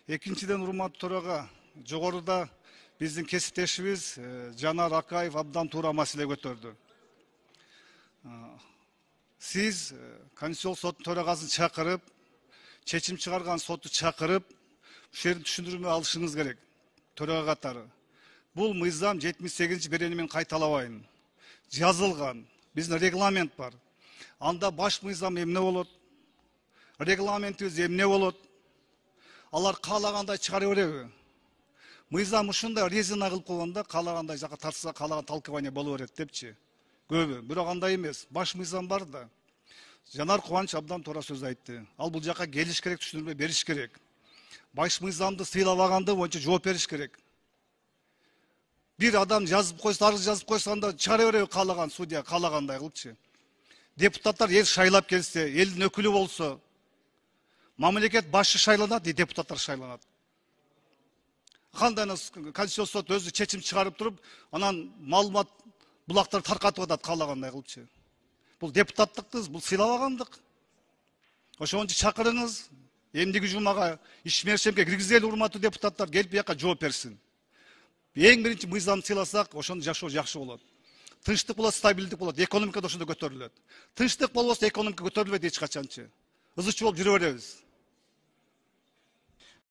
Экинчиден, урматтуу төрага, жогоруда биздин кесиптешибиз Жанар Акаев абдан туура маселе көтөрдү. Сиз Конституциялык соттун төрагасын чакырып, чечим чыгарган соту чакырып, ушул жердин түшүндүрмө алышыңыз керек. Төрага катары. Бул мыйзам 78-чи берени мен кайталабайм. Жазылган. Биздин регламент бар. Анда баш мыйзам эмне болот? Регламентибиз эмне болот? Алар каалагандай чыгара береби? Мыйзам ушундай резина кылып койгондо каалагандай жака тартса каалаган толкование боло берет депчи. Көбү. Бирок андай эмес. Баш мыйзам бар да. Жанар Кубаныч абдан туура сөз айтты. Ал бул жака келиш керек, түшүндүрмө бериш керек. Баш мыйзамды сыйлабаганды боюнча жооп бериш керек. Бир адам жазып койсо, арыз жазып койсо, анда чыгара береби каалаган судья, каалагандай кылыпчы. Депутаттар эл шайлап келсе, элдин өкүлү болсо, мамлекет башы шайланат, депутаттар шайланат. Кандай Конституциялык сот өзү чечим чыгарып туруп, анан маалымат булактар таркатып атат каалагандай кылыпчы. Бул депутаттыктыз, бул сыйлабагандык. Ошон үчүн чакырыңыз, эмдиги жумага ишмершемге киргизели, урматтуу депутаттар, келип бияка жооп берсин. Эң биринчи мыйзам сыйласак, ошондо жашоо жакшы болот. Тынчтык болот, стабилдик болот, экономика да ошондо көтөрүлөт. Тынчтык болбосо экономика көтөрүлбөйт эч качанчы. Ызычы болуп жүрө беребиз.